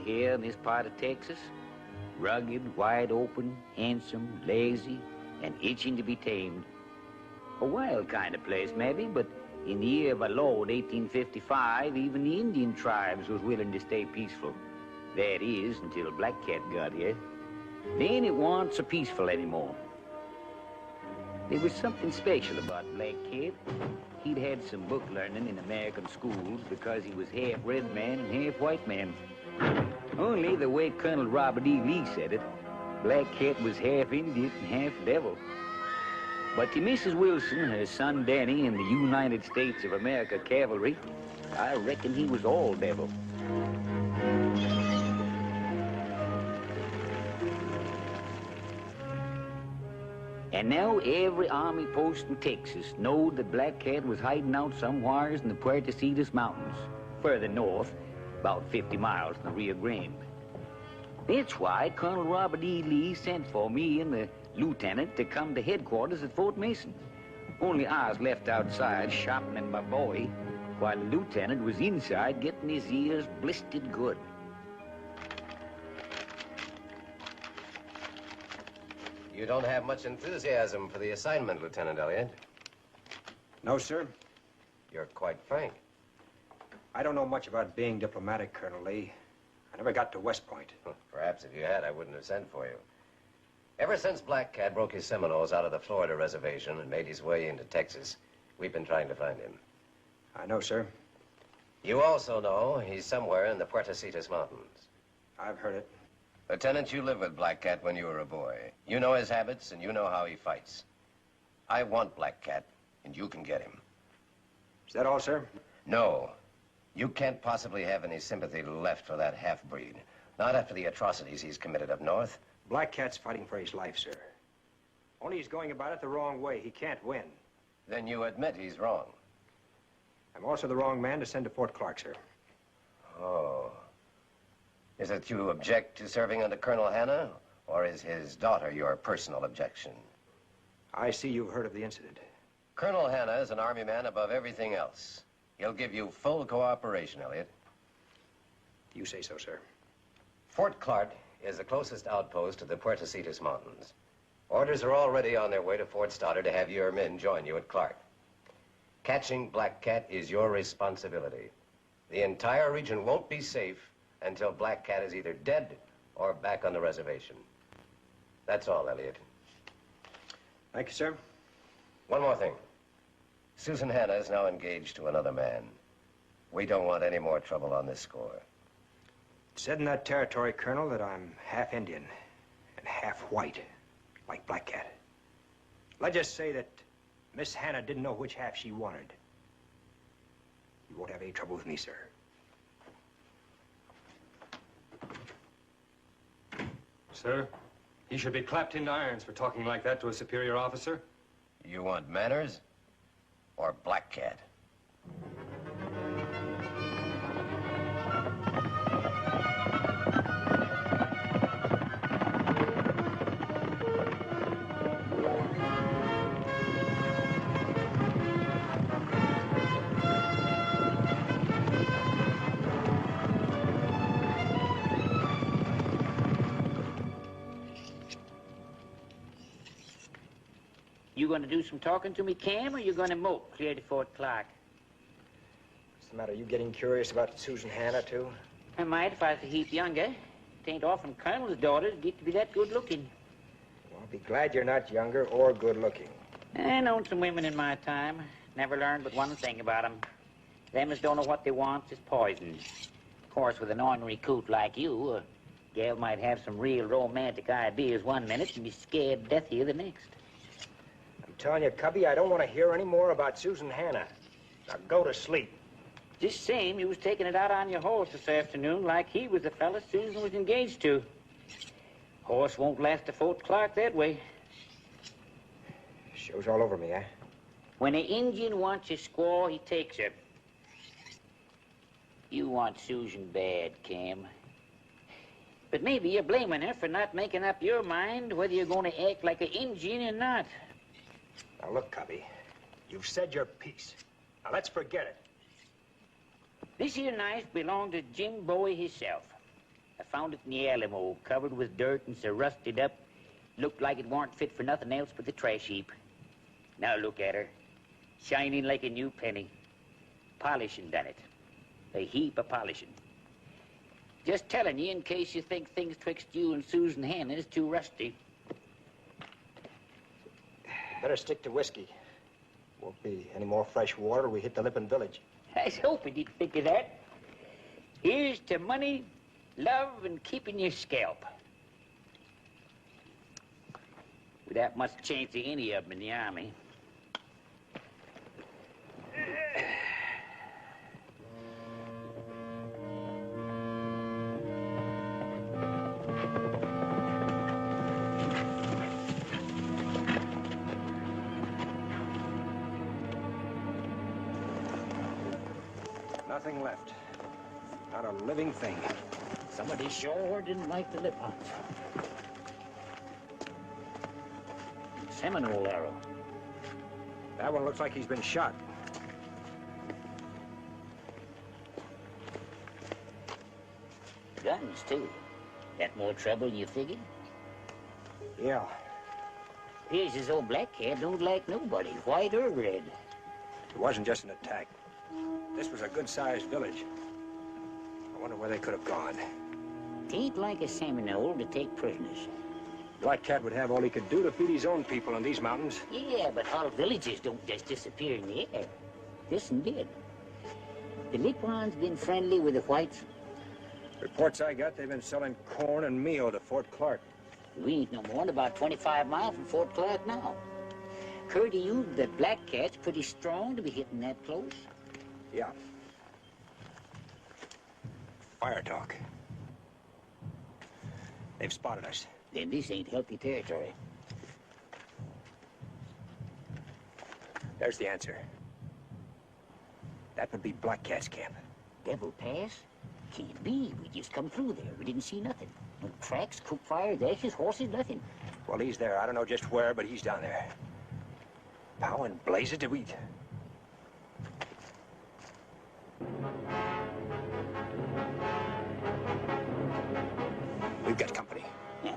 here in this part of Texas. Rugged, wide open, handsome, lazy, and itching to be tamed. A wild kind of place, maybe, but in the year of our Lord, 1855, even the Indian tribes was willing to stay peaceful. That is, until Black Cat got here. Then it wasn't so peaceful anymore. There was something special about Black Cat. He'd had some book learning in American schools because he was half red man and half white man. Only the way Colonel Robert E. Lee said it, Black Cat was half Indian and half devil. But to Mrs. Wilson, her son Danny, in the United States of America Cavalry, I reckon he was all devil. And now every army post in Texas knowed that Black Cat was hiding out somewheres in the Puerto Cetus Mountains, further north, about 50 miles from the Rio Grande. That's why Colonel Robert E. Lee sent for me and the lieutenant to come to headquarters at Fort Mason. Only I was left outside sharpening my boy, while the lieutenant was inside getting his ears blistered good. You don't have much enthusiasm for the assignment, Lieutenant Elliott. No, sir. You're quite frank. I don't know much about being diplomatic, Colonel Lee. I never got to West Point. Perhaps if you had, I wouldn't have sent for you. Ever since Black Cat broke his Seminoles out of the Florida reservation and made his way into Texas, we've been trying to find him. I know, sir. You also know he's somewhere in the Puerto Cetus Mountains. I've heard it. Lieutenant, you lived with Black Cat when you were a boy. You know his habits, and you know how he fights. I want Black Cat, and you can get him. Is that all, sir? No. You can't possibly have any sympathy left for that half-breed. Not after the atrocities he's committed up north. Black Cat's fighting for his life, sir. Only he's going about it the wrong way. He can't win. Then you admit he's wrong. I'm also the wrong man to send to Fort Clark, sir. Oh. Is it you object to serving under Colonel Hanna, or is his daughter your personal objection? I see you've heard of the incident. Colonel Hanna is an Army man above everything else. He'll give you full cooperation, Elliott. You say so, sir. Fort Clark is the closest outpost to the Puerto Cetus Mountains. Orders are already on their way to Fort Stoddard to have your men join you at Clark. Catching Black Cat is your responsibility. The entire region won't be safe until Black Cat is either dead or back on the reservation. That's all, Elliott. Thank you, sir. One more thing. Susan Hanna is now engaged to another man. We don't want any more trouble on this score. It said in that territory, Colonel, that I'm half Indian and half white, like Black Cat. Let's just say that Miss Hanna didn't know which half she wanted. You won't have any trouble with me, sir. Sir, he should be clapped into irons for talking like that to a superior officer. You want manners or Black Cat? You gonna do some talking to me, Cam, or you gonna mope clear to Fort Clark? What's the matter? You getting curious about Susan Hanna, too? I might if I was a heap younger. It ain't often colonels' daughters get to be that good looking. Well, be glad you're not younger or good looking. I known some women in my time. Never learned but one thing about them. Them as don't know what they want is poison. Of course, with an ornery coot like you, a gal might have some real romantic ideas one minute and be scared to death here the next. I'm telling you, Cubby, I don't want to hear any more about Susan Hanna. Now go to sleep. Just same, you was taking it out on your horse this afternoon like he was the fella Susan was engaged to. Horse won't last to Fort Clark that way. Shows all over me, eh? When an Indian wants a squaw, he takes her. You want Susan bad, Cam. But maybe you're blaming her for not making up your mind whether you're going to act like an Indian or not. Now look, Cubby, you've said your piece. Now let's forget it. This here knife belonged to Jim Bowie himself. I found it in the Alamo, covered with dirt and so rusted up, looked like it weren't fit for nothing else but the trash heap. Now look at her, shining like a new penny. Polishing done it. A heap of polishing. Just telling you in case you think things twixt you and Susan Hannah is too rusty. Better stick to whiskey. Won't be any more fresh water till we hit the Lippin Village. I was hoping you'd think of that. Here's to money, love, and keeping your scalp. Without much chance of any of them in the Army. Nothing left. Not a living thing. Somebody sure didn't like the lip hunt. Seminole arrow. That one looks like he's been shot. Guns, too. That more trouble than you figured? Yeah. Here's his old black cat don't like nobody, white or red. It wasn't just an attack. This was a good-sized village. I wonder where they could have gone. It ain't like a Seminole to take prisoners. Black Cat would have all he could do to feed his own people in these mountains. Yeah, but all villages don't just disappear in the air. This one did. The Lipons been friendly with the whites? Reports I got, they've been selling corn and meal to Fort Clark. We ain't no more than about 25 miles from Fort Clark now. Heard to you that Black Cat's pretty strong to be hitting that close? Yeah. Fire talk. They've spotted us. Then this ain't healthy territory. There's the answer. That would be Black Cat's camp. Devil Pass? Can't be. We just come through there. We didn't see nothing. No tracks, cook fires, ashes, horses, nothing. Well, he's there. I don't know just where, but he's down there. How in blazes did we... We've got company. Yeah.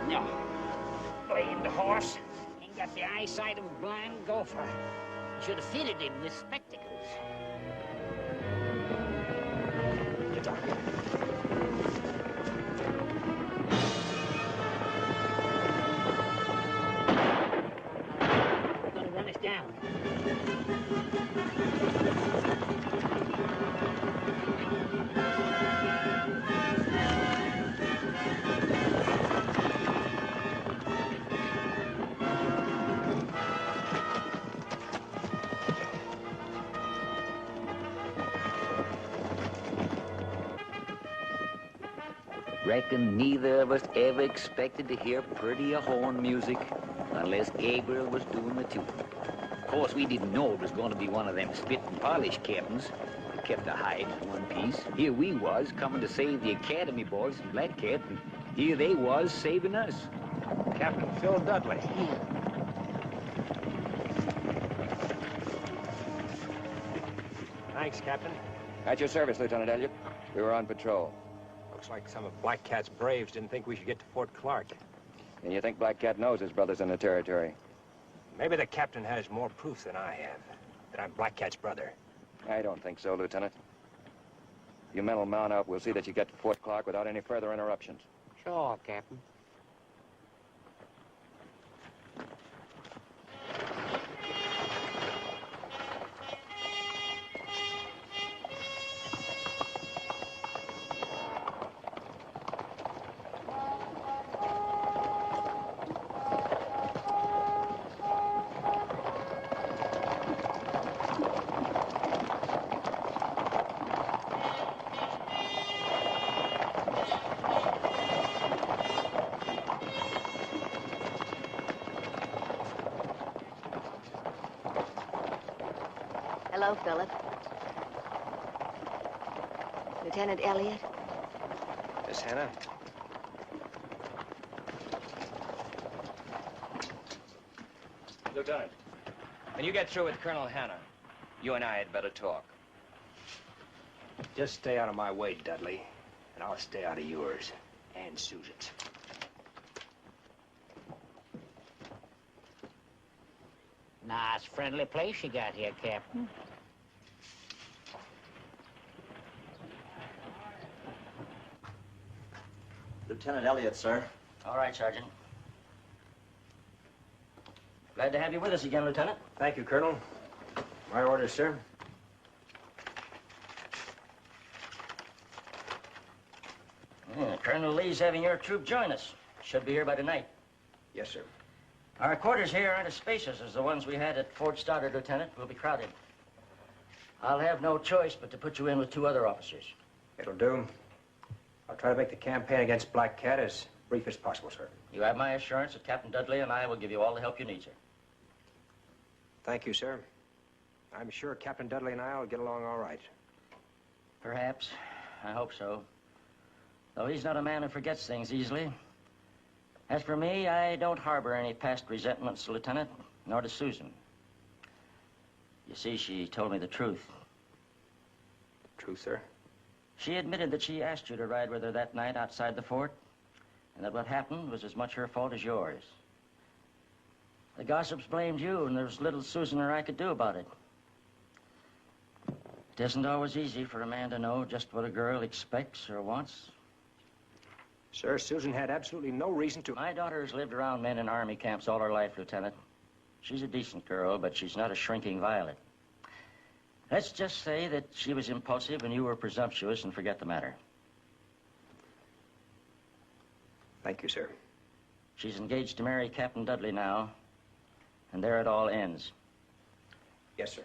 No. Blamed horse. Ain't got the eyesight of a blind gopher. Should have fitted him with spectacles. Get on. Gonna run us down. Reckon neither of us ever expected to hear prettier horn music unless Gabriel was doing the tooting. course, we didn't know it was going to be one of them spit and polish captains that kept a hide in one piece. Here we was, coming to save the Academy boys from Black Cat, and here they was saving us. Captain Phil Dudley. Thanks, Captain. At your service, Lieutenant Elliott. We were on patrol. Looks like some of Black Cat's braves didn't think we should get to Fort Clark. And you think Black Cat knows his brother's in the territory? Maybe the captain has more proof than I have, that I'm Black Cat's brother. I don't think so, Lieutenant. You men will mount up. We'll see that you get to Fort Clark without any further interruptions. Sure, Captain. Hello, Philip. Lieutenant Elliott? Miss Hannah? Lieutenant, when you get through with Colonel Hanna, you and I had better talk. Just stay out of my way, Dudley, and I'll stay out of yours, and Susan's. Nice, friendly place you got here, Captain. Lieutenant Elliott, sir. All right, Sergeant. Glad to have you with us again, Lieutenant. Thank you, Colonel. My orders, sir. Yeah, Colonel Lee's having your troop join us. Should be here by tonight. Yes, sir. Our quarters here aren't as spacious as the ones we had at Fort Stoddard, Lieutenant. We'll be crowded. I'll have no choice but to put you in with 2 other officers. It'll do. I'll try to make the campaign against Black Cat as brief as possible, sir. You have my assurance that Captain Dudley and I will give you all the help you need, sir. Thank you, sir. I'm sure Captain Dudley and I will get along all right. Perhaps. I hope so. Though he's not a man who forgets things easily. As for me, I don't harbor any past resentments, Lieutenant, nor does Susan. You see, she told me the truth. True, sir. She admitted that she asked you to ride with her that night outside the fort, and that what happened was as much her fault as yours. The gossips blamed you, and there was little Susan or I could do about it. It isn't always easy for a man to know just what a girl expects or wants. Sir, Susan had absolutely no reason to... My daughter has lived around men in army camps all her life, Lieutenant. She's a decent girl, but she's not a shrinking violet. Let's just say that she was impulsive and you were presumptuous and forget the matter. Thank you, sir. She's engaged to marry Captain Dudley now, and there it all ends. Yes, sir.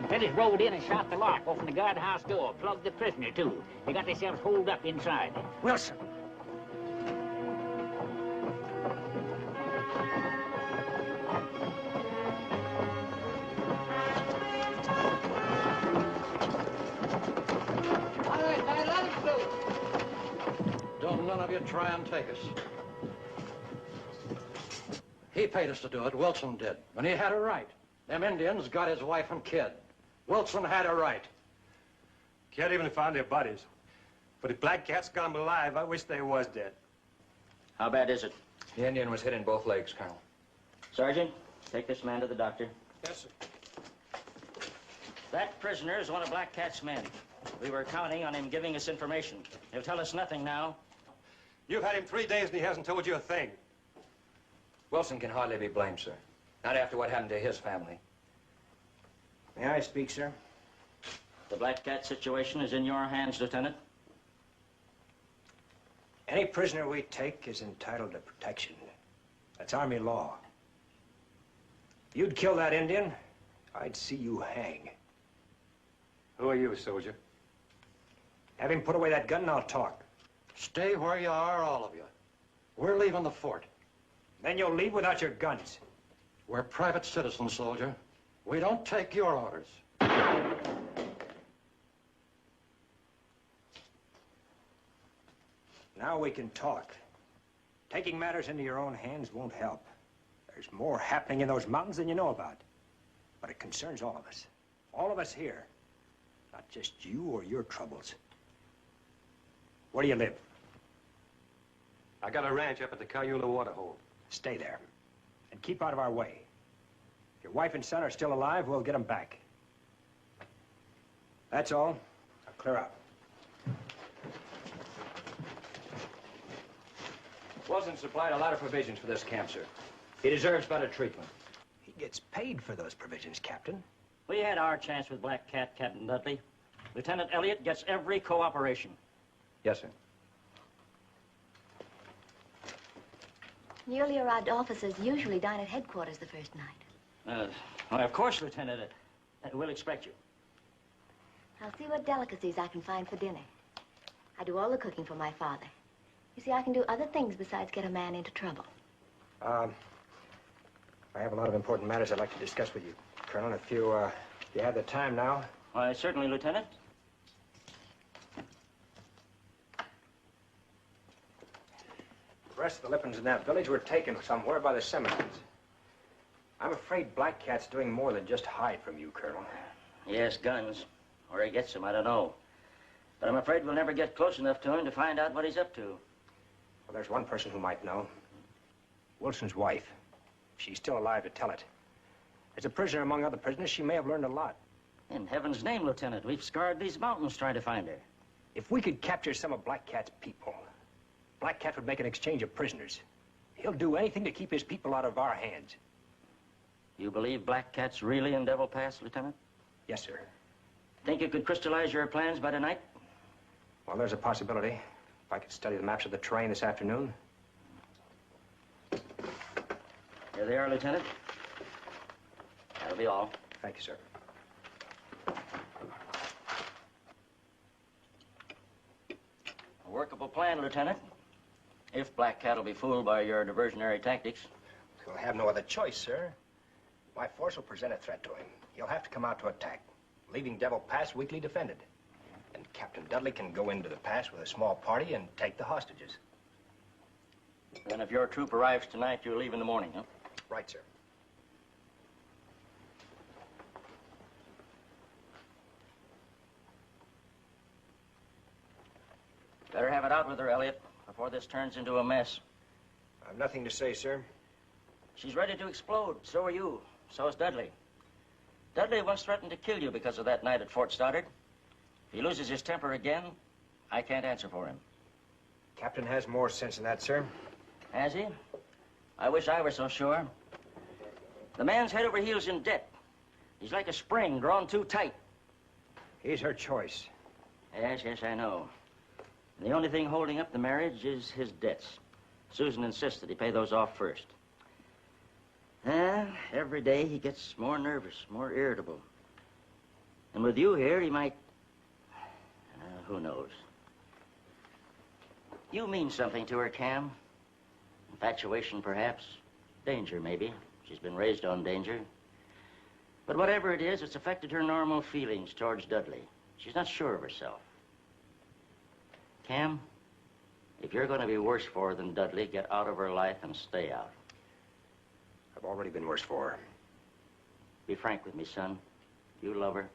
Fellas rode in and shot the lock, opened the guardhouse door, plugged the prisoner, too. They got themselves holed up inside. Wilson! All right, man, let us go. Don't none of you try and take us. He paid us to do it, Wilson did, and he had a right. Them Indians got his wife and kid. Wilson had a right. Can't even find their bodies. But if Black Cat's gone alive, I wish they was dead. How bad is it? The Indian was hit in both legs, Colonel. Sergeant, take this man to the doctor. Yes, sir. That prisoner is one of Black Cat's men. We were counting on him giving us information. He'll tell us nothing now. You've had him 3 days and he hasn't told you a thing. Wilson can hardly be blamed, sir. Not after what happened to his family. May I speak, sir? The Black Cat situation is in your hands, Lieutenant. Any prisoner we take is entitled to protection. That's Army law. If you'd kill that Indian, I'd see you hang. Who are you, soldier? Have him put away that gun and I'll talk. Stay where you are, all of you. We're leaving the fort. Then you'll leave without your guns. We're private citizens, soldier. We don't take your orders. Now we can talk. Taking matters into your own hands won't help. There's more happening in those mountains than you know about. But it concerns all of us. All of us here. Not just you or your troubles. Where do you live? I got a ranch up at the Cayula waterhole. Stay there. And keep out of our way. If your wife and son are still alive, we'll get them back. That's all. Now clear out. Wilson supplied a lot of provisions for this camp, sir. He deserves better treatment. He gets paid for those provisions, Captain. We had our chance with Black Cat, Captain Dudley. Lieutenant Elliott gets every cooperation. Yes, sir. Newly arrived officers usually dine at headquarters the first night. Well, of course, Lieutenant. We'll expect you. I'll see what delicacies I can find for dinner. I do all the cooking for my father. You see, I can do other things besides get a man into trouble. I have a lot of important matters I'd like to discuss with you, Colonel. If you have the time now. Why, certainly, Lieutenant. The rest of the Lippins in that village were taken somewhere by the Seminoles. I'm afraid Black Cat's doing more than just hide from you, Colonel. Yes, guns. Where he gets them, I don't know. But I'm afraid we'll never get close enough to him to find out what he's up to. Well, there's one person who might know. Wilson's wife. If she's still alive to tell it. As a prisoner among other prisoners, she may have learned a lot. In heaven's name, Lieutenant, we've scoured these mountains trying to find her. If we could capture some of Black Cat's people, Black Cat would make an exchange of prisoners. He'll do anything to keep his people out of our hands. You believe Black Cat's really in Devil Pass, Lieutenant? Yes, sir. Think you could crystallize your plans by tonight? Well, there's a possibility. If I could study the maps of the terrain this afternoon. Here they are, Lieutenant. That'll be all. Thank you, sir. A workable plan, Lieutenant. If Black Cat will be fooled by your diversionary tactics. He'll have no other choice, sir. My force will present a threat to him. He'll have to come out to attack, leaving Devil Pass weakly defended. And Captain Dudley can go into the pass with a small party and take the hostages. Then if your troop arrives tonight, you'll leave in the morning, huh? Right, sir. Better have it out with her, Elliot, before this turns into a mess. I've nothing to say, sir. She's ready to explode. So are you. So is Dudley. Dudley once threatened to kill you because of that night at Fort Stoddard. If he loses his temper again, I can't answer for him. Captain has more sense than that, sir. Has he? I wish I were so sure. The man's head over heels in debt. He's like a spring drawn too tight. He's her choice. Yes, I know. And the only thing holding up the marriage is his debts. Susan insists that he pay those off first. Every day he gets more nervous, more irritable. And with you here, he might... who knows? You mean something to her, Cam. Infatuation, perhaps. Danger, maybe. She's been raised on danger. But whatever it is, it's affected her normal feelings towards Dudley. She's not sure of herself. Cam, if you're going to be worse for her than Dudley, get out of her life and stay out. I've already been worse for her. Be frank with me, son. You love her?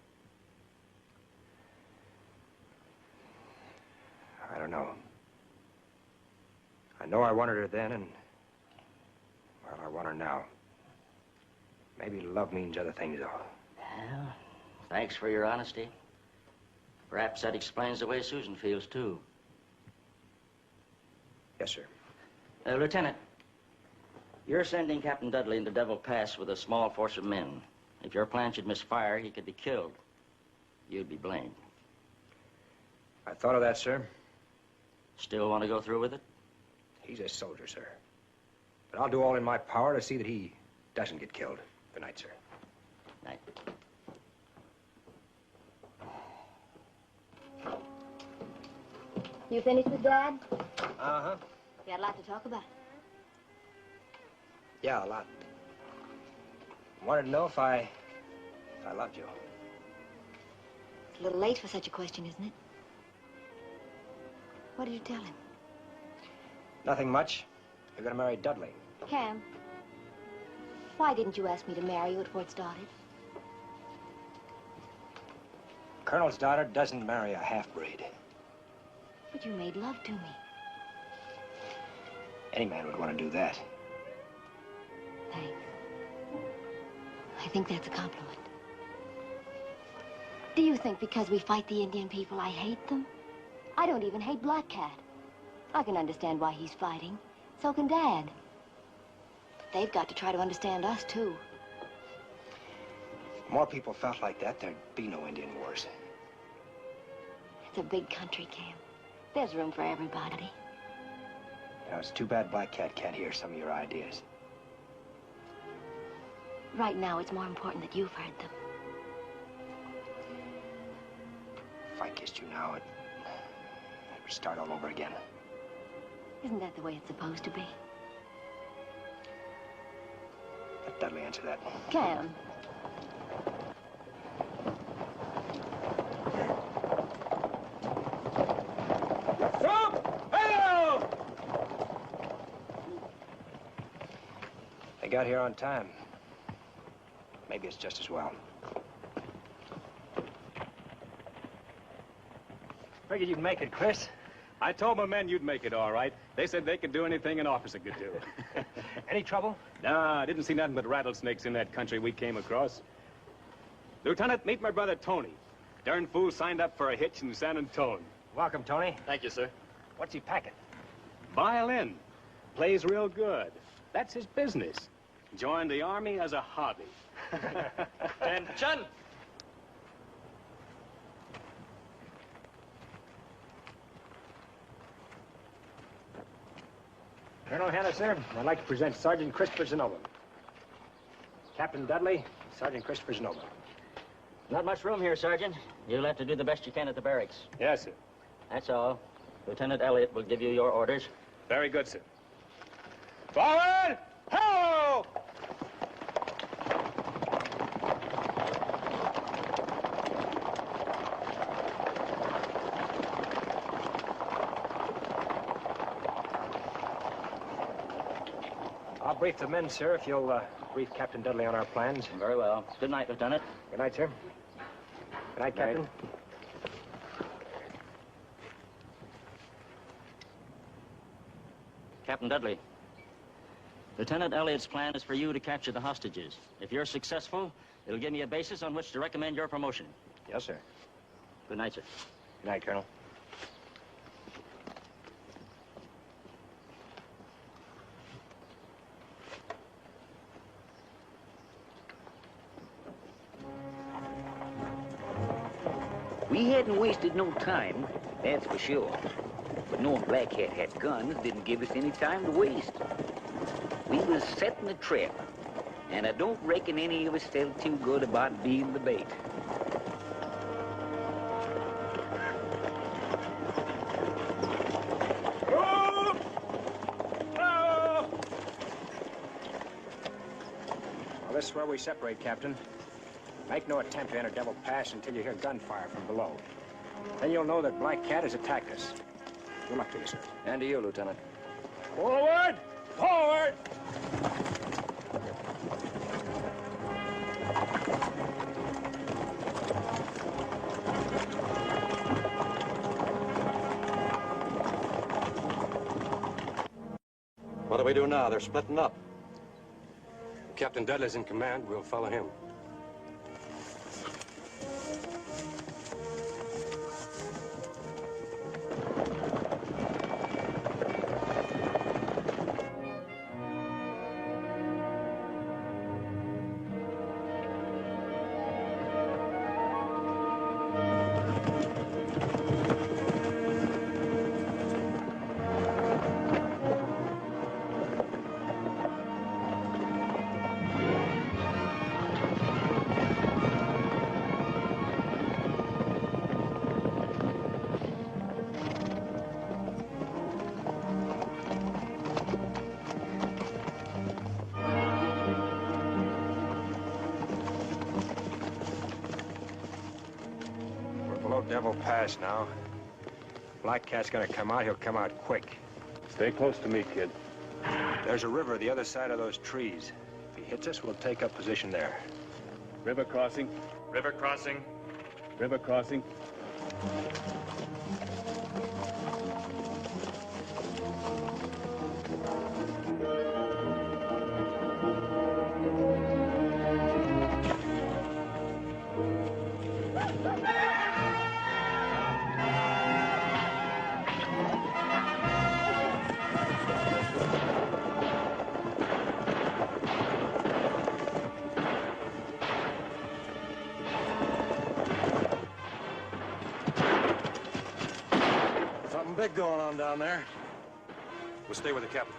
I don't know. I know I wanted her then, and, well, I want her now. Maybe love means other things, though. Well, thanks for your honesty. Perhaps that explains the way Susan feels, too. Yes, sir. Lieutenant, you're sending Captain Dudley into Devil Pass with a small force of men. If your plan should misfire, he could be killed. You'd be blamed. I thought of that, sir. Still want to go through with it? He's a soldier, sir. But I'll do all in my power to see that he doesn't get killed. Good night, sir. Night. You finished with Dad? Uh-huh. You had a lot to talk about. Yeah, a lot. Wanted to know if I loved you. It's a little late for such a question, isn't it? What did you tell him? Nothing much. You're gonna marry Dudley. Cam, why didn't you ask me to marry you at Fort Stoddard? Colonel's daughter doesn't marry a half-breed. But you made love to me. Any man would want to do that. Thanks. I think that's a compliment. Do you think because we fight the Indian people, I hate them? I don't even hate Black Cat. I can understand why he's fighting. So can Dad. But they've got to try to understand us, too. If more people felt like that, there'd be no Indian wars. It's a big country, Cam. There's room for everybody. You know, it's too bad Black Cat can't hear some of your ideas. Right now, it's more important that you've heard them. If I kissed you now, it would start all over again. Isn't that the way it's supposed to be? Let Dudley answer that. Cam. They got here on time. Maybe it's just as well. Figured you'd make it, Chris. I told my men you'd make it all right. They said they could do anything an officer could do. Any trouble? No, I didn't see nothing but rattlesnakes in that country we came across. Lieutenant, meet my brother Tony. Darn fool signed up for a hitch in San Antone. Welcome, Tony. Thank you, sir. What's he packing? Violin. Plays real good. That's his business. Joined the Army as a hobby. Attention! Colonel Hanna, sir, I'd like to present Sergeant Christopher Zenova. Captain Dudley, Sergeant Christopher Zenova. Not much room here, Sergeant. You'll have to do the best you can at the barracks. Yes, sir. That's all. Lieutenant Elliott will give you your orders. Very good, sir. Forward! Ho! I'll brief the men, sir, if you'll brief Captain Dudley on our plans. Very well. Good night, Lieutenant. Good night, sir. Good night, Captain. Captain Dudley, Lieutenant Elliott's plan is for you to capture the hostages. If you're successful, it'll give me a basis on which to recommend your promotion. Yes, sir. Good night, sir. Good night, Colonel. We hadn't wasted no time, that's for sure. But knowing Black Cat had guns didn't give us any time to waste. We was setting a trap, and I don't reckon any of us felt too good about being the bait. Well, this is where we separate, Captain. Make no attempt to enter Devil Pass until you hear gunfire from below. Then you'll know that Black Cat has attacked us. Good luck to you, sir. And to you, Lieutenant. Forward! Forward! What do we do now? They're splitting up. Captain Dudley's in command. We'll follow him. Devil Pass now. Black Cat's gonna come out. He'll come out quick. Stay close to me, kid. There's a river the other side of those trees. If he hits us, we'll take up position there. River crossing. River crossing. River crossing. Something big going on down there. We'll stay with the captain.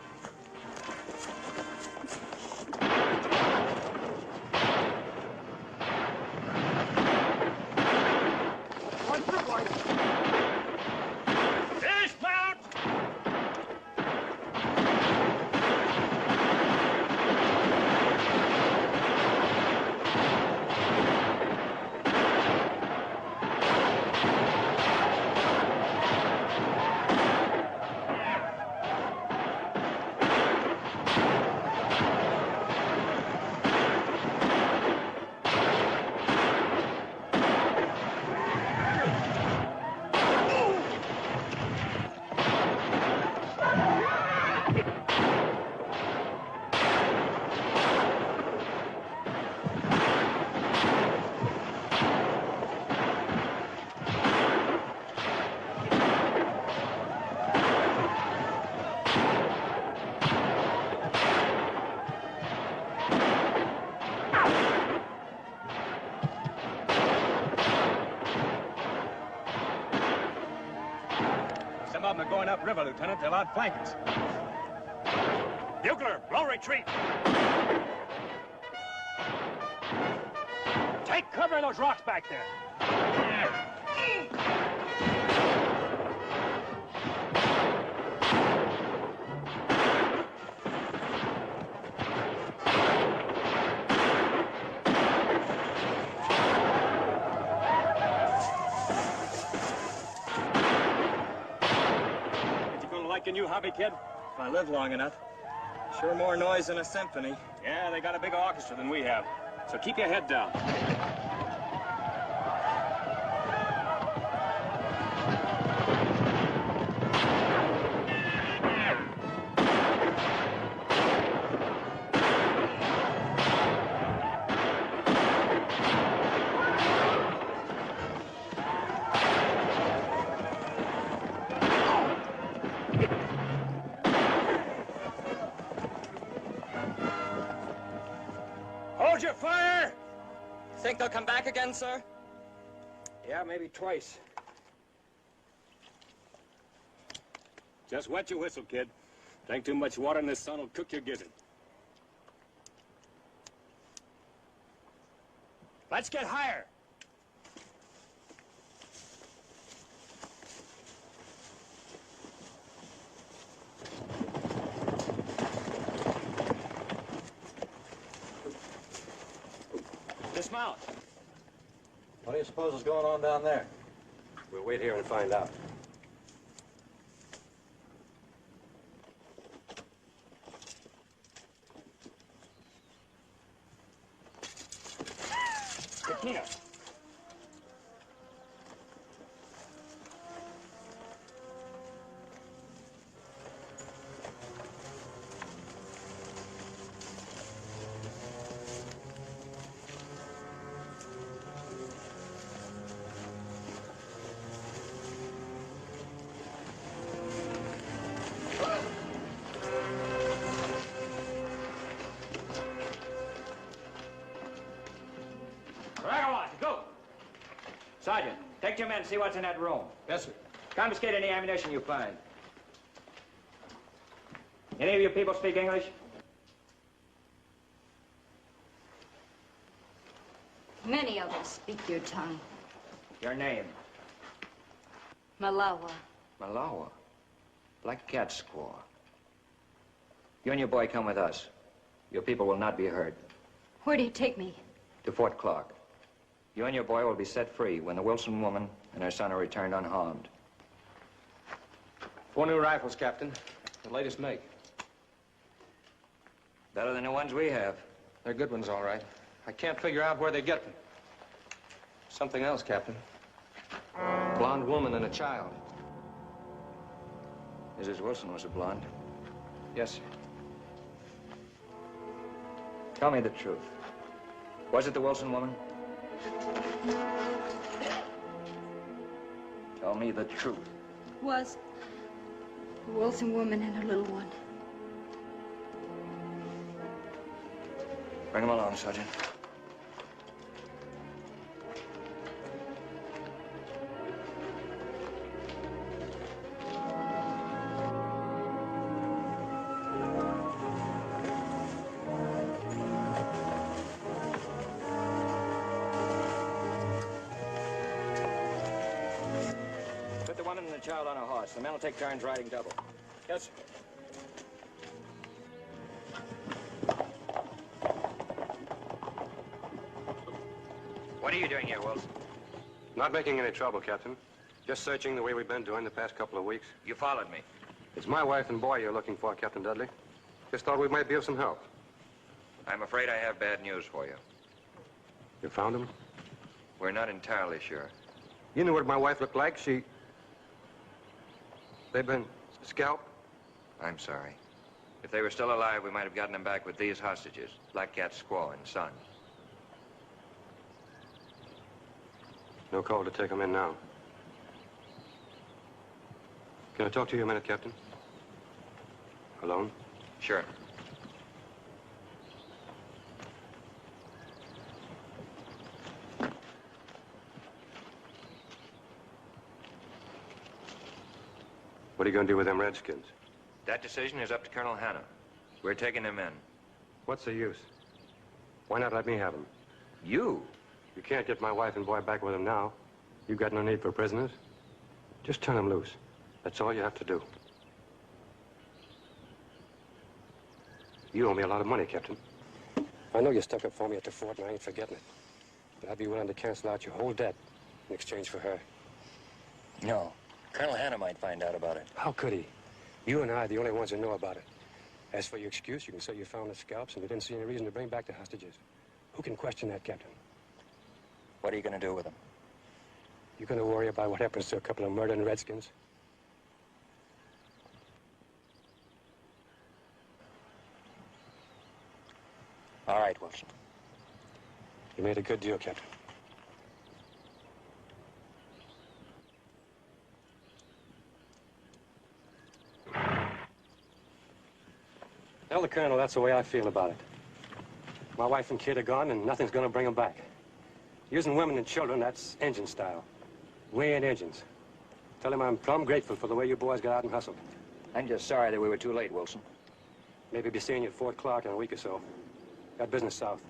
Dismount! Some of them are going upriver, Lieutenant. They'll outflank us. Bugler, blow retreat. Take cover in those rocks back there. Like a new hobby, kid? If I live long enough. Sure more noise than a symphony. Yeah, they got a bigger orchestra than we have. So keep your head down. Hold your fire! Think they'll come back again, sir? Yeah, maybe twice. Just wet your whistle, kid. Drink too much water and the sun will cook your gizzard. Let's get higher. Dismount. What do you suppose is going on down there? We'll wait here and find out. Katina. Sergeant, take your men and see what's in that room. Yes, sir. Confiscate any ammunition you find. Any of you people speak English? Many of us speak your tongue. Your name? Malawa. Malawa. Black Cat Squaw. You and your boy come with us. Your people will not be hurt. Where do you take me? To Fort Clark. You and your boy will be set free when the Wilson woman and her son are returned unharmed. 4 new rifles, Captain. The latest make. Better than the ones we have. They're good ones, all right. I can't figure out where they get them. Something else, Captain. Blonde woman and a child. Mrs. Wilson was a blonde. Yes, sir. Tell me the truth. Was it the Wilson woman? Tell me the truth. Was the Wilson woman and her little one. Bring him along, Sergeant. Put the woman and the child on a horse. The men will take turns riding double. Yes, sir. What are you doing here, Wilson? Not making any trouble, Captain. Just searching the way we've been doing the past couple of weeks. You followed me. It's my wife and boy you're looking for, Captain Dudley. Just thought we might be of some help. I'm afraid I have bad news for you. You found them? We're not entirely sure. You knew what my wife looked like. They've been scalped? I'm sorry. If they were still alive, we might have gotten them back with these hostages, Black Cat's squaw and son. No call to take them in now. Can I talk to you a minute, Captain? Alone? Sure. What are you going to do with them Redskins? That decision is up to Colonel Hanna. We're taking them in. What's the use? Why not let me have them? You? You can't get my wife and boy back with them now. You've got no need for prisoners. Just turn them loose. That's all you have to do. You owe me a lot of money, Captain. I know you stuck up for me at the fort, and I ain't forgetting it. But I'd be willing to cancel out your whole debt in exchange for her. No. Colonel Hanna might find out about it. How could he? You and I are the only ones who know about it. As for your excuse, you can say you found the scalps and you didn't see any reason to bring back the hostages. Who can question that, Captain? What are you going to do with them? You going to worry about what happens to a couple of murdering Redskins? All right, Wilson. You made a good deal, Captain. Tell the Colonel that's the way I feel about it. My wife and kid are gone, and nothing's going to bring them back. Using women and children, that's engine style. We ain't engines. Tell him I'm plumb grateful for the way you boys got out and hustled. I'm just sorry that we were too late, Wilson. Maybe be seeing you at Fort Clark in a week or so. Got business south.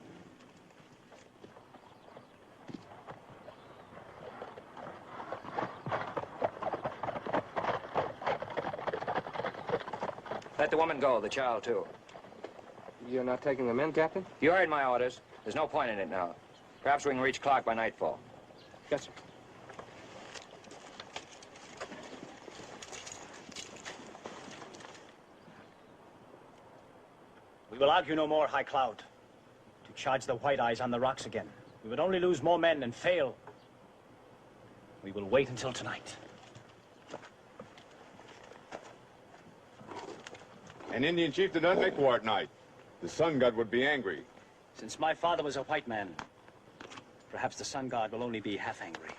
Let the woman go, the child, too. You're not taking them in, Captain? You heard my orders. There's no point in it now. Perhaps we can reach Clark by nightfall. Yes, sir. We will argue no more, High Cloud. To charge the White Eyes on the rocks again. We would only lose more men and fail. We will wait until tonight. An Indian chieftain doesn't make war at night. The sun god would be angry. Since my father was a white man, perhaps the sun god will only be half angry.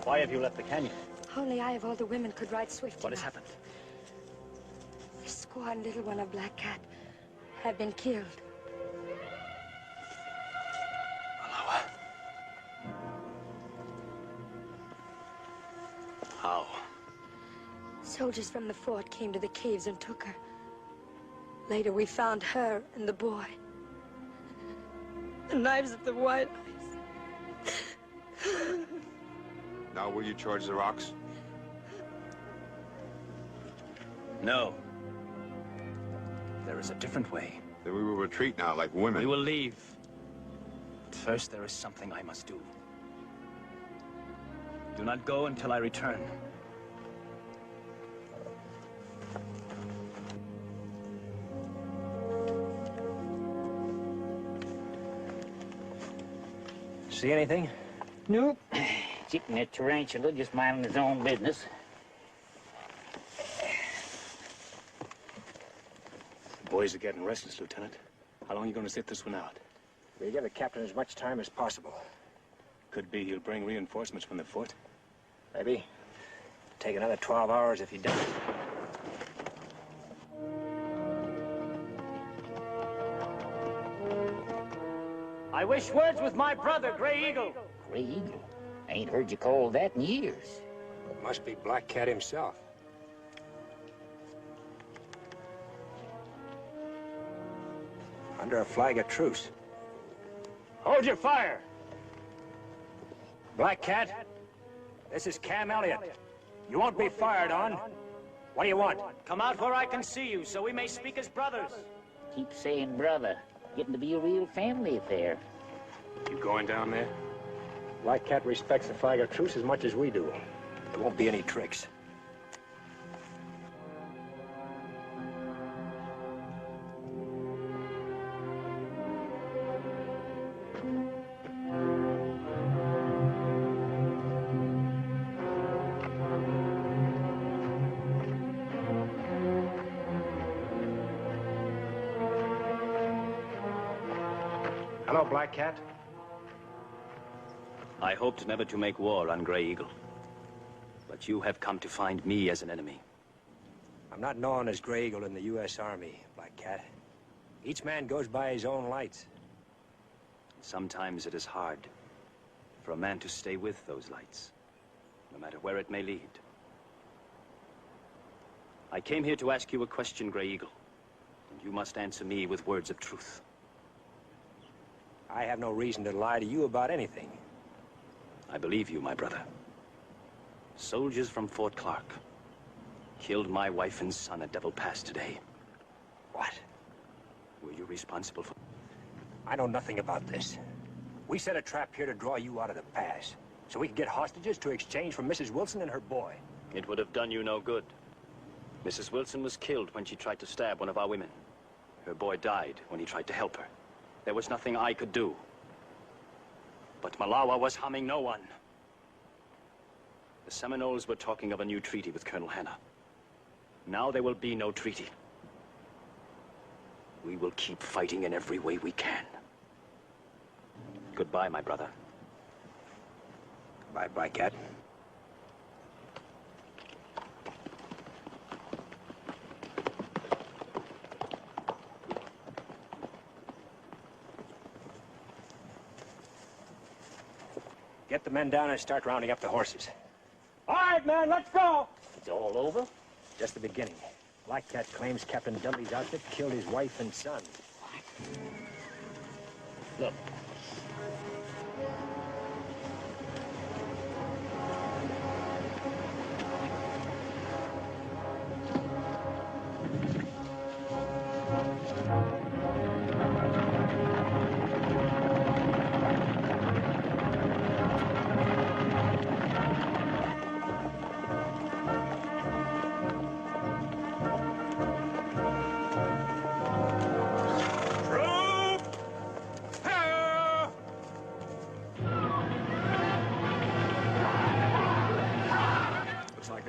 Why have you left the canyon? Only I of all the women could ride swift What has enough. happened? The squaw and little one of Black Cat have been killed. How? Soldiers from the fort came to the caves and took her. Later, we found her and the boy. The knives of the White Eyes. Now will you charge the rocks? No. There is a different way. Then we will retreat now like women. We will leave. But first, there is something I must do. Do not go until I return. See anything? Nope. Sitting that tarantula just minding his own business. The boys are getting restless, Lieutenant. How long are you going to sit this one out? We'll give the captain as much time as possible. Could be he'll bring reinforcements from the fort. Maybe. Take another 12 hours if he does. I wish words with my brother, Gray Eagle. Gray Eagle? I ain't heard you call that in years. It must be Black Cat himself. Under a flag of truce. Hold your fire. Black Cat, this is Cam Elliott. You won't be fired on. What do you want? Come out where I can see you so we may speak as brothers. Keep saying brother. Getting to be a real family affair. You going down there? Black Cat respects the flag of truce as much as we do. There won't be any tricks. Hello, Black Cat. I hoped never to make war on Gray Eagle. But you have come to find me as an enemy. I'm not known as Gray Eagle in the U.S. Army, Black Cat. Each man goes by his own lights. Sometimes it is hard for a man to stay with those lights, no matter where it may lead. I came here to ask you a question, Gray Eagle, and you must answer me with words of truth. I have no reason to lie to you about anything. I believe you, my brother. Soldiers from Fort Clark killed my wife and son at Devil Pass today. What? Were you responsible for... I know nothing about this. We set a trap here to draw you out of the pass, so we could get hostages to exchange for Mrs. Wilson and her boy. It would have done you no good. Mrs. Wilson was killed when she tried to stab one of our women. Her boy died when he tried to help her. There was nothing I could do. But Malawa was harming no one. The Seminoles were talking of a new treaty with Colonel Hanna. Now there will be no treaty. We will keep fighting in every way we can. Goodbye, my brother. Bye, Black Cat. Get the men down and start rounding up the horses. All right, man, let's go. It's all over? Just the beginning. Black Cat claims Captain Dudley's outfit killed his wife and son. Look.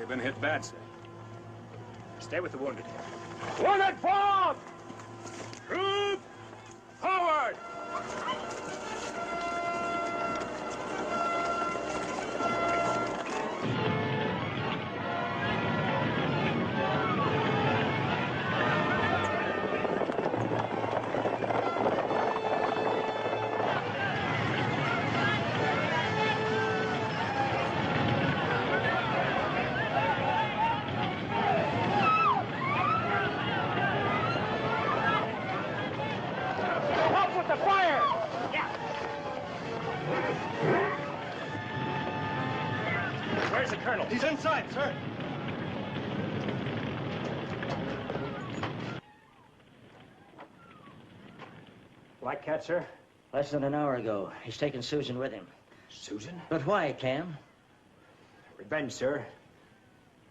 Been hit bad, sir. Stay with the wounded. Wounded forward! Troop forward! Colonel. He's inside, sir. Black Cat, sir? Less than an hour ago. He's taken Susan with him. Susan? But why, Cam? Revenge, sir.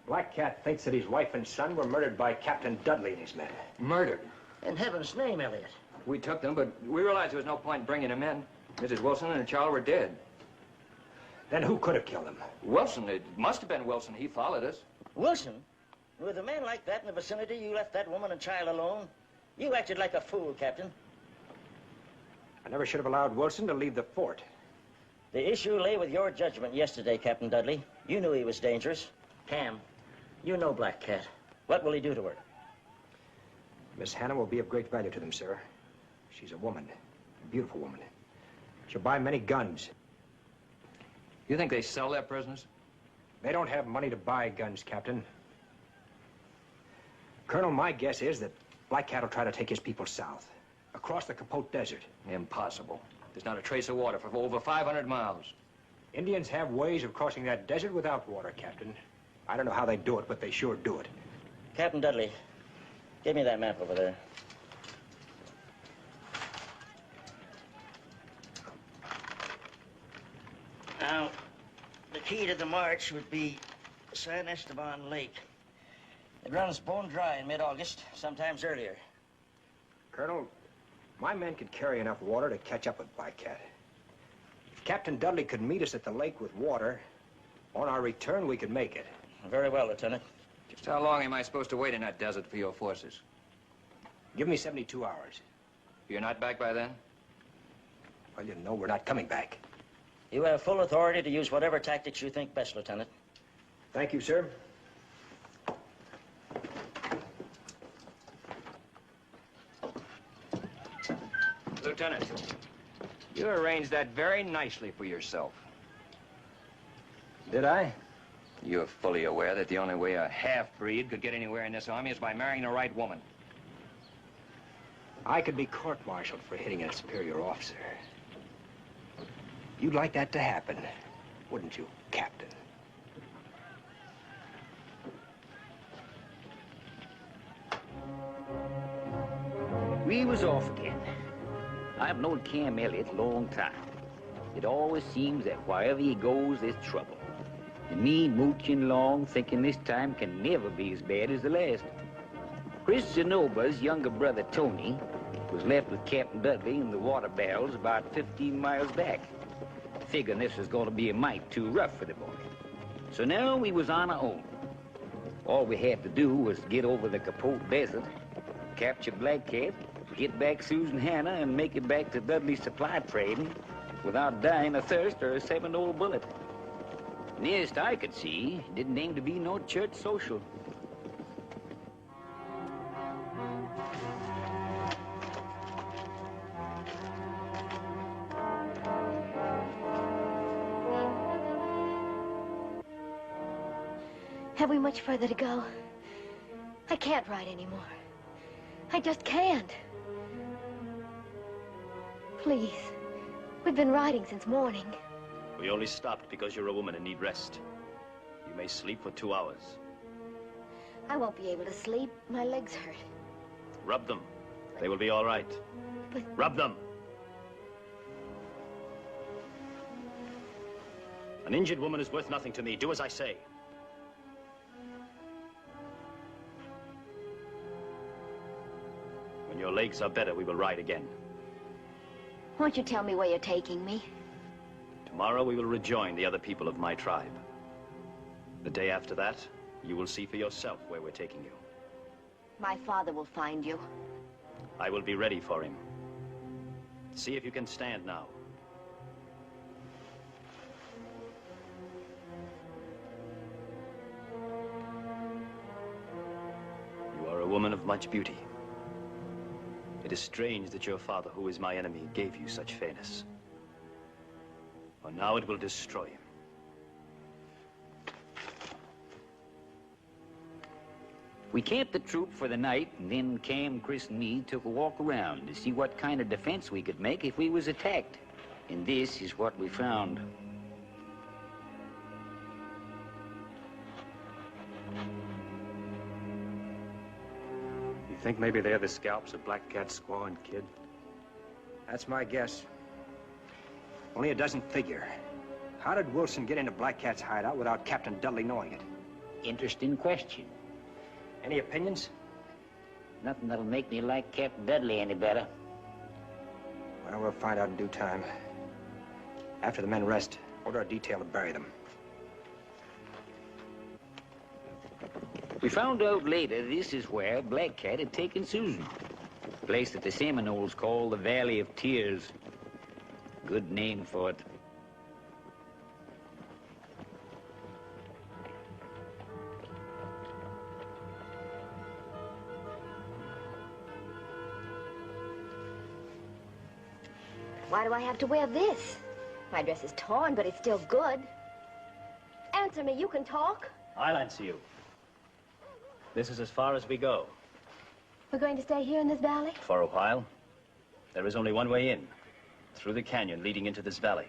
Black Cat thinks that his wife and son were murdered by Captain Dudley and his men. Murdered? In heaven's name, Elliot. We took them, but we realized there was no point in bringing them in. Mrs. Wilson and the child were dead. Then who could have killed them? Wilson. It must have been Wilson. He followed us. Wilson? With a man like that in the vicinity, you left that woman and child alone? You acted like a fool, Captain. I never should have allowed Wilson to leave the fort. The issue lay with your judgment yesterday, Captain Dudley. You knew he was dangerous. Cam, you know Black Cat. What will he do to her? Miss Hannah will be of great value to them, sir. She's a woman, a beautiful woman. She'll buy many guns. You think they sell their prisoners? They don't have money to buy guns, Captain. Colonel, my guess is that Black Cat will try to take his people south, across the Capote Desert. Impossible. There's not a trace of water for over 500 miles. Indians have ways of crossing that desert without water, Captain. I don't know how they do it, but they sure do it. Captain Dudley, give me that map over there. Now, the key to the march would be San Esteban Lake. It runs bone dry in mid-August, sometimes earlier. Colonel, my men could carry enough water to catch up with Black Cat. If Captain Dudley could meet us at the lake with water, on our return, we could make it. Very well, Lieutenant. Just how long am I supposed to wait in that desert for your forces? Give me 72 hours. You're not back by then? Well, you know we're not coming back. You have full authority to use whatever tactics you think best, Lieutenant. Thank you, sir. Lieutenant, you arranged that very nicely for yourself. Did I? You're fully aware that the only way a half-breed could get anywhere in this army is by marrying the right woman. I could be court-martialed for hitting a superior officer. You'd like that to happen, wouldn't you, Captain? We was off again. I've known Cam Elliott a long time. It always seems that wherever he goes, there's trouble. And me mooching along, thinking this time can never be as bad as the last. Chris Zenoba's younger brother, Tony, was left with Captain Dudley in the water barrels about 15 miles back. Figuring this was going to be a mite too rough for the boy. So now we was on our own. All we had to do was get over the Capote Desert, capture Black Cat, get back Susan Hannah, and make it back to Dudley's supply trading without dying of thirst or a 7-0 bullet. Nearest I could see, didn't aim to be no church social. Have we much further to go? I can't ride anymore. I just can't. Please. We've been riding since morning. We only stopped because you're a woman and need rest. You may sleep for 2 hours. I won't be able to sleep. My legs hurt. Rub them. They will be all right. But... Rub them. An injured woman is worth nothing to me. Do as I say. When your legs are better, we will ride again. Won't you tell me where you're taking me? Tomorrow we will rejoin the other people of my tribe. The day after that, you will see for yourself where we're taking you. My father will find you. I will be ready for him. See if you can stand now. You are a woman of much beauty. It is strange that your father, who is my enemy, gave you such fairness. For now it will destroy him. We camped the troop for the night, and then Cam, Chris, and me took a walk around to see what kind of defense we could make if we was attacked. And this is what we found. You think maybe they're the scalps of Black Cat, Squaw, and Kid? That's my guess. Only it doesn't figure. How did Wilson get into Black Cat's hideout without Captain Dudley knowing it? Interesting question. Any opinions? Nothing that'll make me like Captain Dudley any better. Well, we'll find out in due time. After the men rest, order a detail to bury them. We found out later this is where Black Cat had taken Susan. A place that the Seminoles call the Valley of Tears. Good name for it. Why do I have to wear this? My dress is torn, but it's still good. Answer me, you can talk. I'll answer you. This is as far as we go. We're going to stay here in this valley? For a while. There is only one way in, through the canyon leading into this valley.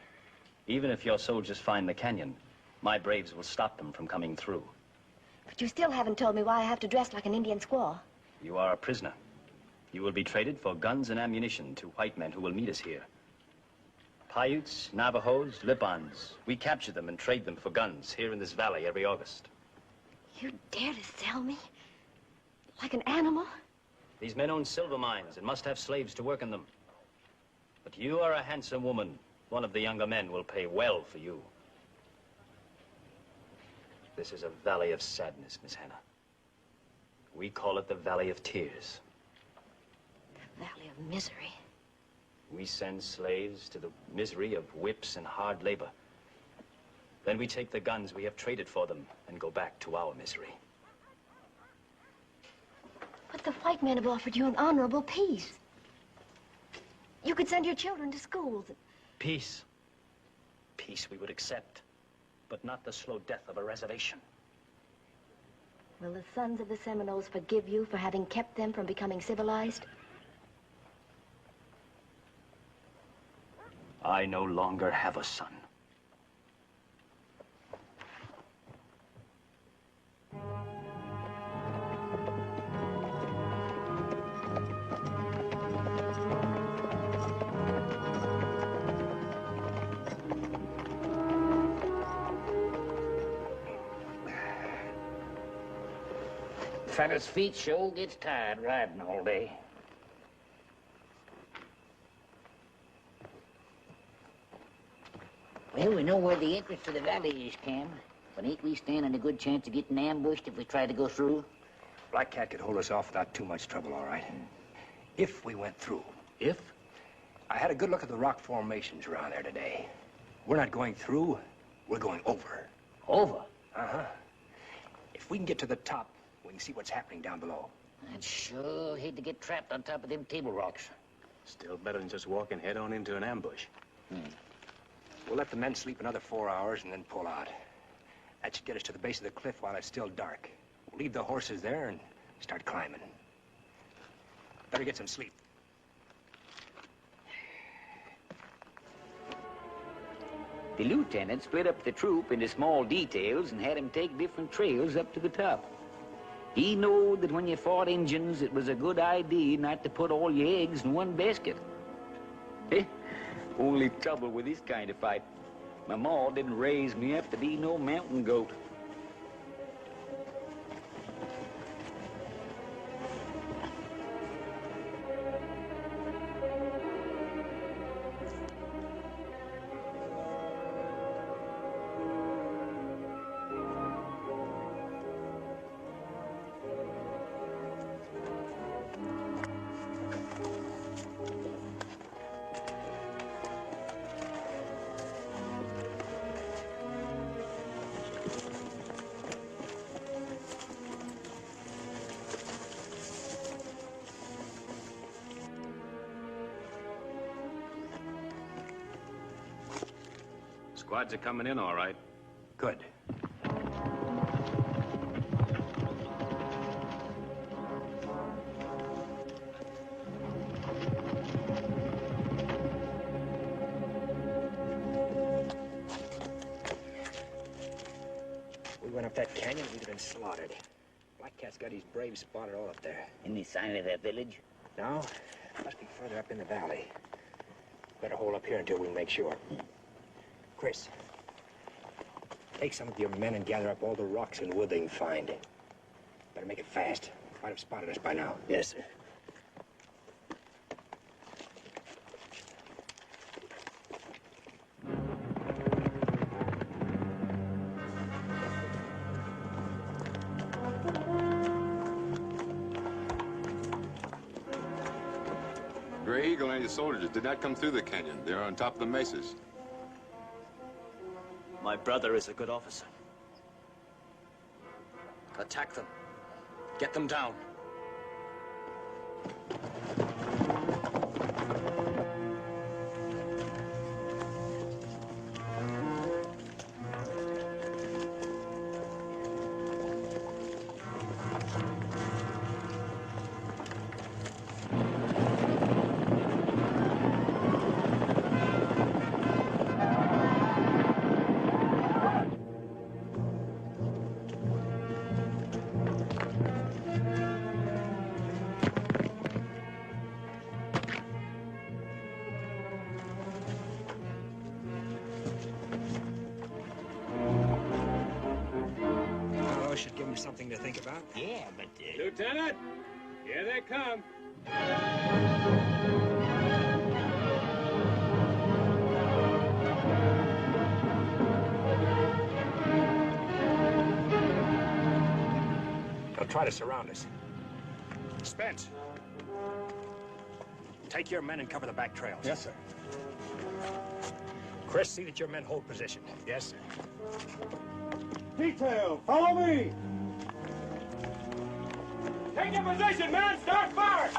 Even if your soldiers find the canyon, my braves will stop them from coming through. But you still haven't told me why I have to dress like an Indian squaw. You are a prisoner. You will be traded for guns and ammunition to white men who will meet us here. Paiutes, Navajos, Lipans. We capture them and trade them for guns here in this valley every August. You dare to sell me? Like an animal? These men own silver mines and must have slaves to work in them. But you are a handsome woman. One of the younger men will pay well for you. This is a valley of sadness, Miss Hannah. We call it the Valley of Tears. The Valley of Misery. We send slaves to the misery of whips and hard labor. Then we take the guns we have traded for them and go back to our misery. But the white men have offered you an honorable peace. You could send your children to schools. Peace. Peace we would accept, but not the slow death of a reservation. Will the sons of the Seminoles forgive you for having kept them from becoming civilized? I no longer have a son. Fella's feet sure gets tired riding all day. Well, we know where the entrance to the valley is, Cam. But ain't we standing a good chance of getting ambushed if we try to go through? Black Cat could hold us off without too much trouble, all right. If we went through. If? I had a good look at the rock formations around there today. We're not going through, we're going over. Over? Uh-huh. If we can get to the top, we can see what's happening down below. I'd sure hate to get trapped on top of them table rocks. Still better than just walking head on into an ambush. We'll let the men sleep another 4 hours and then pull out. That should get us to the base of the cliff while it's still dark. We'll leave the horses there and start climbing. Better get some sleep. The lieutenant split up the troop into small details and had them take different trails up to the top. He knowed that when you fought Injuns, it was a good idea not to put all your eggs in one basket. Only trouble with this kind of fight, my ma didn't raise me up to be no mountain goat. Squads are coming in, all right. Good. We went up that canyon, we'd have been slaughtered. Black Cat's got his braves spotted all up there. Any sign of that village? No, must be further up in the valley. Better hold up here until we make sure. Chris, take some of your men and gather up all the rocks and wood they can find. Better make it fast. Might have spotted us by now. Yes, sir. Gray Eagle and your soldiers did not come through the canyon. They're on top of the mesas. My brother is a good officer. Attack them. Get them down. Should give them something to think about. Yeah, but... Lieutenant, here they come. They'll try to surround us. Spence, take your men and cover the back trails. Yes, sir. Chris, see that your men hold position. Yes, sir. Detail, follow me! Take your position, men! Start fire!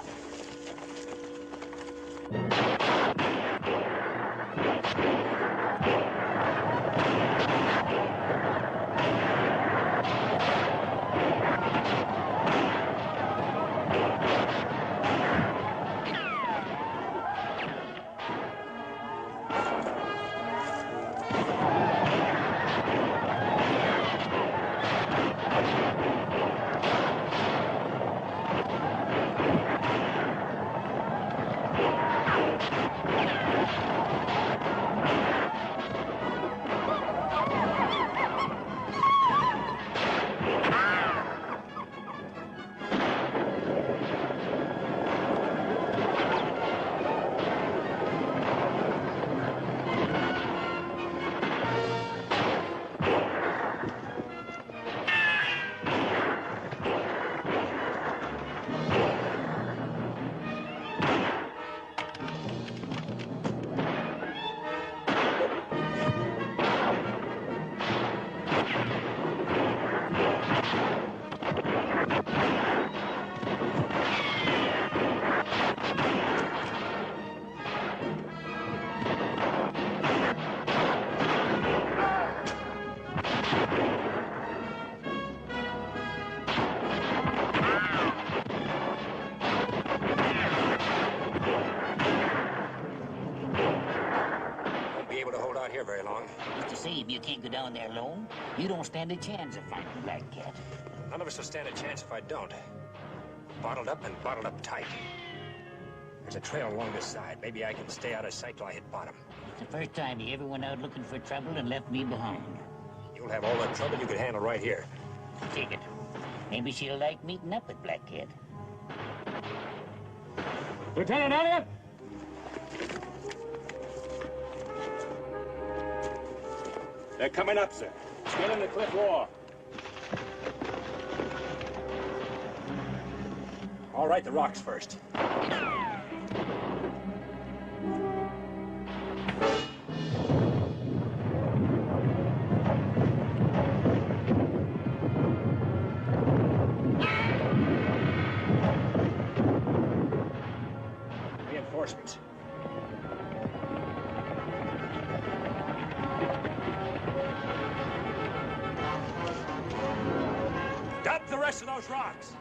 Here very long. Just the same, you can't go down there alone. You don't stand a chance of finding Black Cat. None of us will stand a chance if I don't. Bottled up and bottled up tight. There's a trail along this side. Maybe I can stay out of sight till I hit bottom. It's the first time you ever went out looking for trouble and left me behind. You'll have all the trouble you could handle right here. Take it. Maybe she'll like meeting up with Black Cat. Lieutenant Elliott! They're coming up, sir. Scaling the cliff wall. All right, the rocks first. Reinforcements. Dump the rest of those rocks.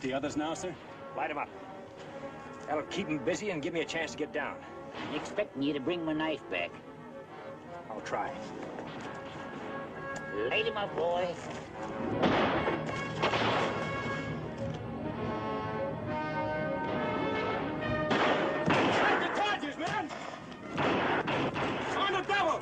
the others now, sir? Light them up. That'll keep them busy and give me a chance to get down. Expecting you to bring my knife back. I'll try. Light him up, boy. Take the charges, man! On the double!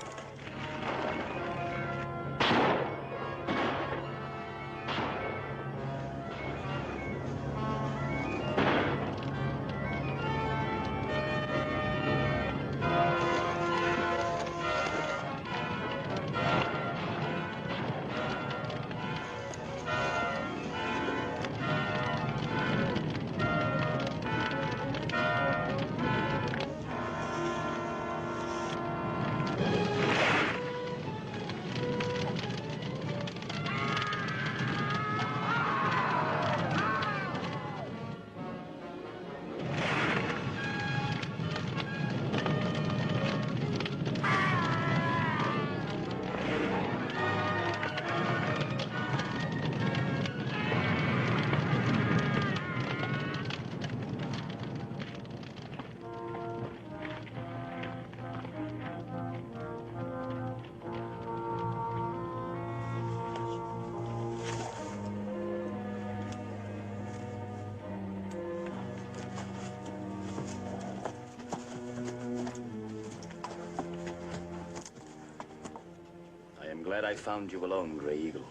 Glad I found you alone, Gray Eagle.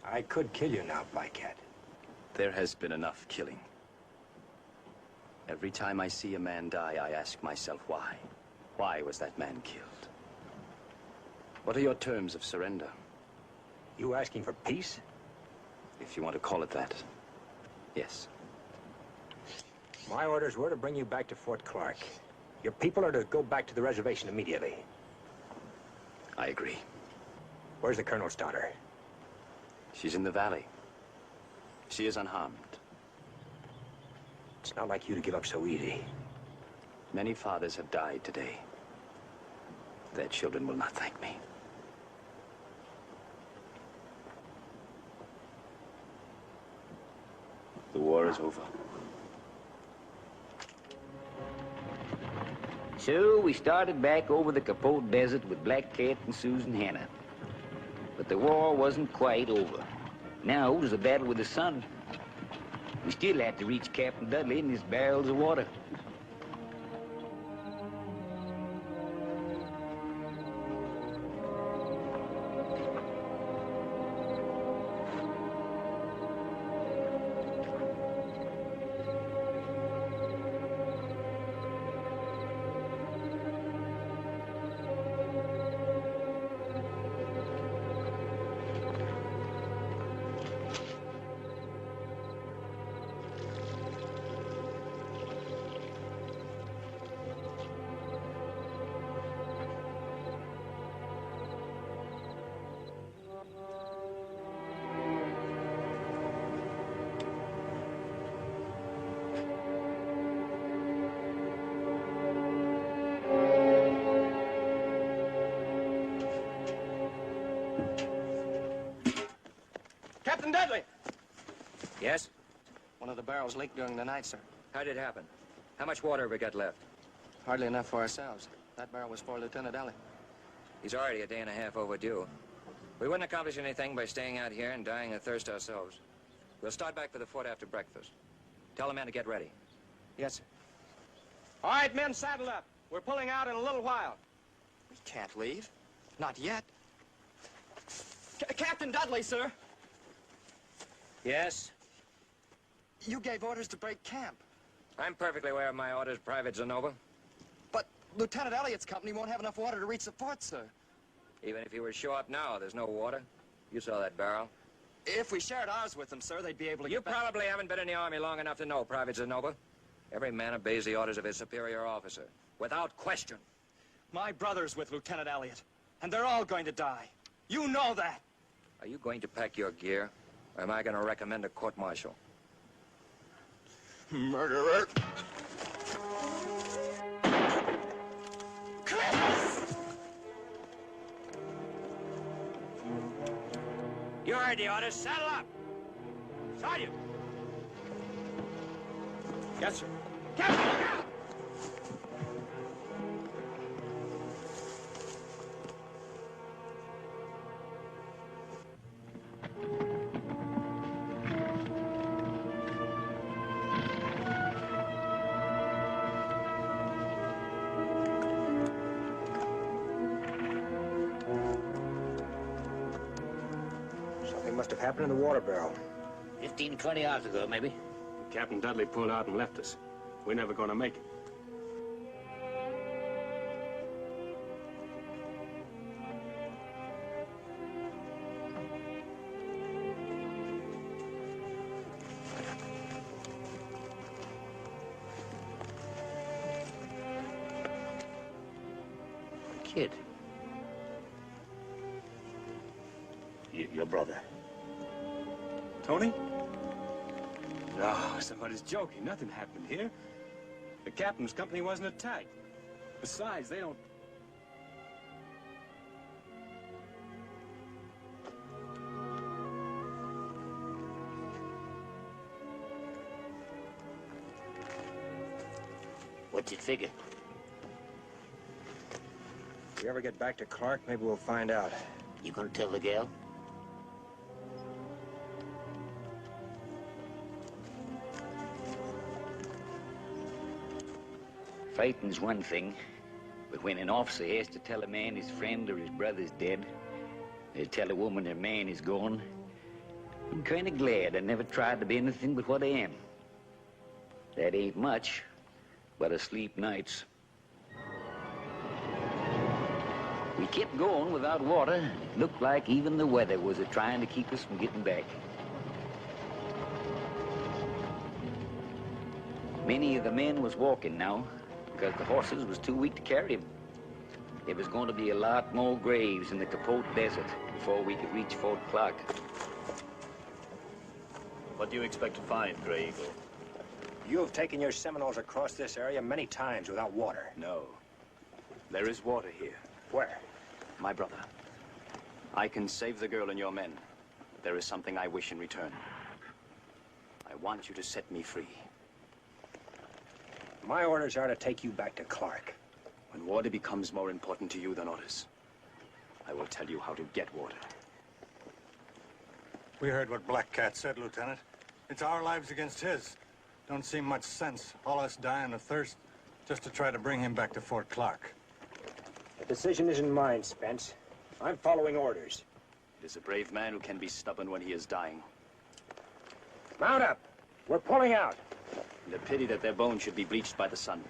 I could kill you now, Black Cat. There has been enough killing. Every time I see a man die, I ask myself why. Why was that man killed? What are your terms of surrender? You asking for peace? If you want to call it that, yes. My orders were to bring you back to Fort Clark. Your people are to go back to the reservation immediately. I agree. Where's the Colonel's daughter? She's in the valley. She is unharmed. It's not like you to give up so easy. Many fathers have died today. Their children will not thank me. The war is over. So we started back over the Capote Desert with Black Cat and Susan Hannah. But the war wasn't quite over. Now was the battle with the sun. We still had to reach Captain Dudley and his barrels of water. Captain Dudley! Yes? One of the barrels leaked during the night, sir. How did it happen? How much water have we got left? Hardly enough for ourselves. That barrel was for Lieutenant Elliott. He's already a day and a half overdue. We wouldn't accomplish anything by staying out here and dying of thirst ourselves. We'll start back for the fort after breakfast. Tell the men to get ready. Yes, sir. All right, men, saddle up. We're pulling out in a little while. We can't leave. Not yet. Captain Dudley, sir. Yes? You gave orders to break camp. I'm perfectly aware of my orders, Private Zenova. But Lieutenant Elliott's company won't have enough water to reach the fort, sir. Even if he were to show up now, there's no water. You saw that barrel. If we shared ours with them, sir, they'd be able to You get back. probably haven't been in the Army long enough to know, Private Zenova. Every man obeys the orders of his superior officer, without question. My brother's with Lieutenant Elliott, and they're all going to die. You know that. Are you going to pack your gear, or am I going to recommend a court-martial? Murderer. You heard the orders. Saddle up. Sergeant. Yes, sir. Something must have happened in the water barrel. 15, 20 hours ago, maybe. Captain Dudley pulled out and left us. We're never going to make it. Kid. Your brother. Tony? No, somebody's joking. Nothing happened here. The captain's company wasn't attacked. Besides, they don't... What's it figure? If we ever get back to Clark, maybe we'll find out. You gonna tell the gal? Fighting's one thing, but when an officer has to tell a man his friend or his brother's dead, or tell a woman her man is gone, I'm kind of glad I never tried to be anything but what I am. That ain't much, but I sleep nights. We kept going without water. It looked like even the weather was trying to keep us from getting back. Many of the men was walking now because the horses was too weak to carry them. There was going to be a lot more graves in the Capote Desert before we could reach Fort Clark. What do you expect to find, Grey Eagle? You have taken your Seminoles across this area many times without water. No. There is water here. Where? My brother. I can save the girl and your men. There is something I wish in return. I want you to set me free. My orders are to take you back to Clark. When water becomes more important to you than orders, I will tell you how to get water. We heard what Black Cat said, Lieutenant. It's our lives against his. Don't seem much sense, all us dying of thirst, just to try to bring him back to Fort Clark. The decision isn't mine, Spence. I'm following orders. It is a brave man who can be stubborn when he is dying. Mount up! We're pulling out! And a pity that their bones should be bleached by the sun,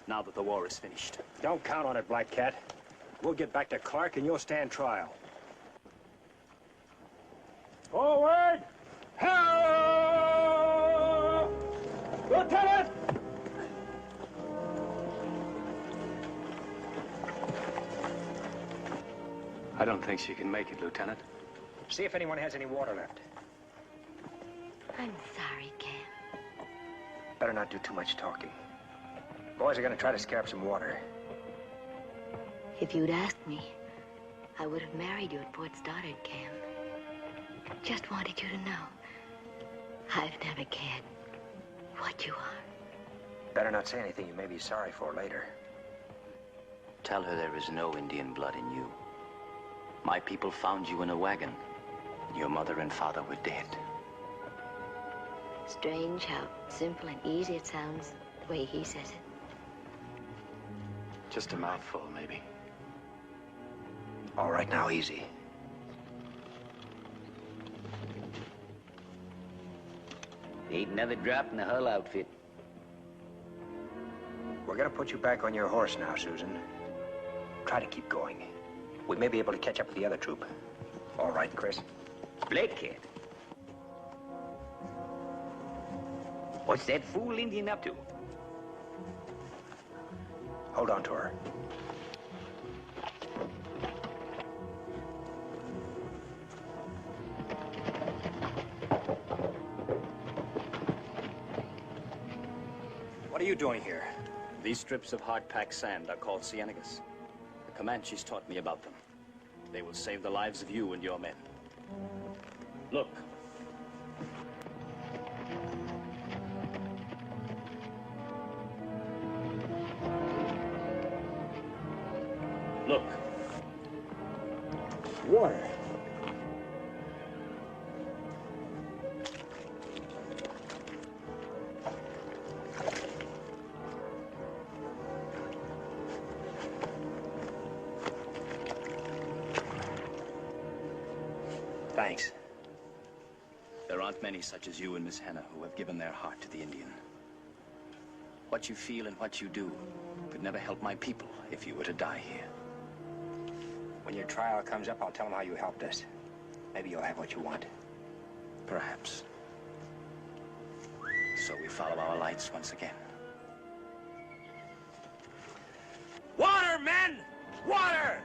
now that the war is finished. Don't count on it, Black Cat. We'll get back to Clark and you'll stand trial. Forward! Help! Lieutenant! I don't think she can make it, Lieutenant. See if anyone has any water left. I'm sorry, Cam. Better not do too much talking. Boys are gonna try to scare up some water. If you'd asked me, I would have married you at Port Stoddard, Cam. Just wanted you to know. I've never cared what you are. Better not say anything you may be sorry for later. Tell her there is no Indian blood in you. My people found you in a wagon. Your mother and father were dead. Strange how simple and easy it sounds the way he says it. Just a mouthful, maybe. All right, now, easy. Ain't another drop in the Hull outfit. We're gonna put you back on your horse now, Susan. Try to keep going. We may be able to catch up with the other troop. All right, Chris? Black Cat. What's that fool Indian up to? Hold on to her. What are you doing here? These strips of hard-packed sand are called cienagas. The Comanches taught me about them. They will save the lives of you and your men. Look. Look. Water. Thanks. There aren't many such as you and Miss Hannah who have given their heart to the Indian. What you feel and what you do could never help my people if you were to die here. When your trial comes up, I'll tell them how you helped us. Maybe you'll have what you want. Perhaps. So we follow our lights once again. Water, men! Water!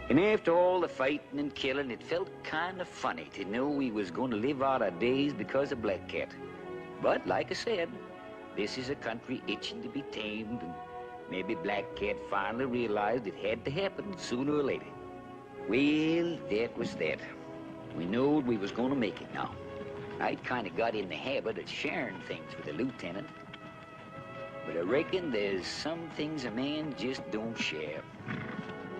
And after all the fighting and killing, it felt kind of funny to know we was going to live out our days because of Black Cat. But like I said, this is a country itching to be tamed, and maybe Black Cat finally realized it had to happen sooner or later. Well, that was that. We knowed we was going to make it now. I'd kind of got in the habit of sharing things with the lieutenant. But I reckon there's some things a man just don't share.